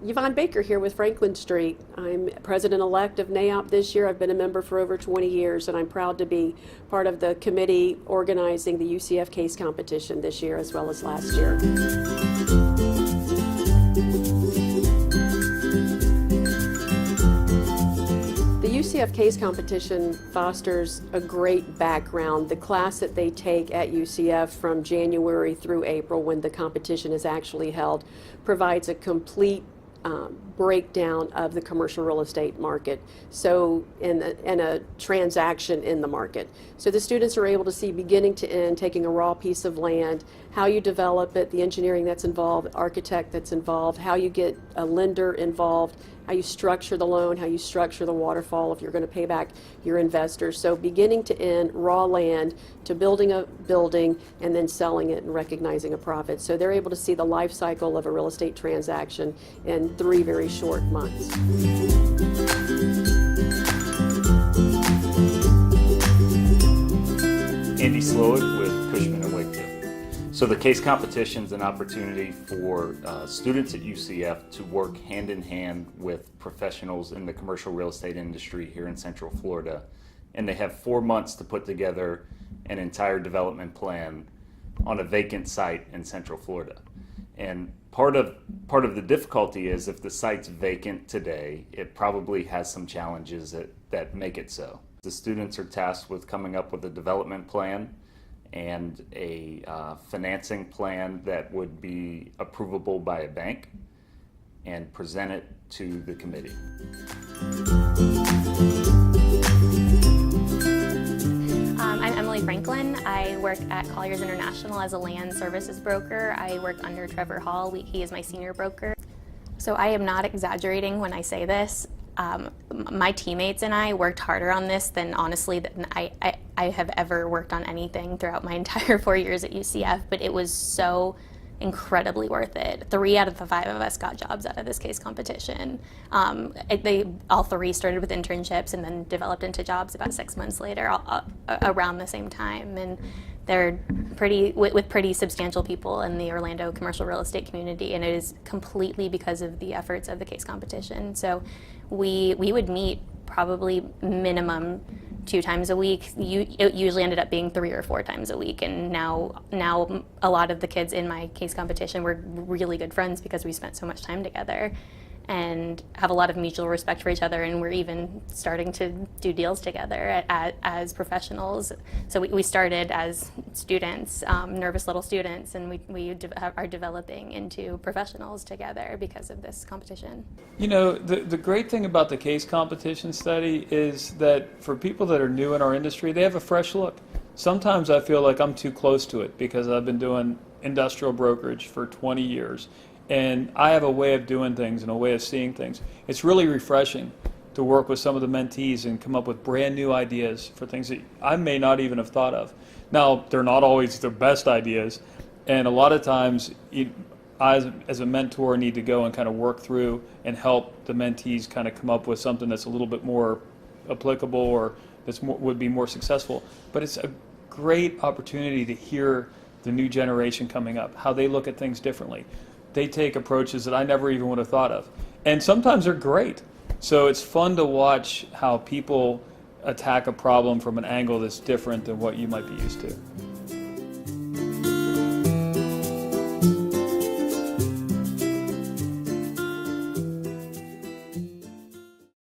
Yvonne Baker here with Franklin Street. I'm president-elect of NAIOP this year. I've been a member for over 20 years, and I'm proud to be part of the committee organizing the UCF case competition this year as well as last year. The UCF case competition fosters a great background. The class that they take at UCF from January through April, when the competition is actually held, provides a complete breakdown of the commercial real estate market, so in a transaction in the market. So the students are able to see beginning to end, taking a raw piece of land, how you develop it, the engineering that's involved, the architect that's involved, how you get a lender involved, how you structure the loan, how you structure the waterfall if you're going to pay back your investors. So beginning to end, raw land to building a building and then selling it and recognizing a profit. So they're able to see the life cycle of a real estate transaction in 3 very short months. Andy Slowik with Cushman & Wakefield. So the case competition is an opportunity for students at UCF to work hand in hand with professionals in the commercial real estate industry here in Central Florida. And they have 4 months to put together an entire development plan on a vacant site in Central Florida. And part of the difficulty is if the site's vacant today, it probably has some challenges that make it so. The students are tasked with coming up with a development plan and a financing plan that would be approvable by a bank and present it to the committee. I'm Emily Franklin. I work at Colliers International as a land services broker. I work under Trevor Hall. He is my senior broker. So I am not exaggerating when I say this. My teammates and I worked harder on this than honestly than I have ever worked on anything throughout my entire 4 years at UCF, but it was so incredibly worth it. 3 out of the 5 of us got jobs out of this case competition. They all 3 started with internships and then developed into jobs about 6 months later, around the same time. And they're with pretty substantial people in the Orlando commercial real estate community, and it is completely because of the efforts of the case competition. So we would meet probably minimum 2 times a week. It usually ended up being 3 or 4 times a week, and now a lot of the kids in my case competition were really good friends because we spent so much time together and have a lot of mutual respect for each other, and we're even starting to do deals together as professionals. So we started as students, nervous little students, and we are developing into professionals together because of this competition. You know, the great thing about the case competition study is that for people that are new in our industry, they have a fresh look. Sometimes I feel like I'm too close to it because I've been doing industrial brokerage for 20 years. And I have a way of doing things and a way of seeing things. It's really refreshing to work with some of the mentees and come up with brand new ideas for things that I may not even have thought of. Now, they're not always the best ideas, and a lot of times I, as a mentor, need to go and kind of work through and help the mentees kind of come up with something that's a little bit more applicable or would be more successful. But it's a great opportunity to hear the new generation coming up, how they look at things differently. They take approaches that I never even would have thought of. And sometimes they're great. So it's fun to watch how people attack a problem from an angle that's different than what you might be used to.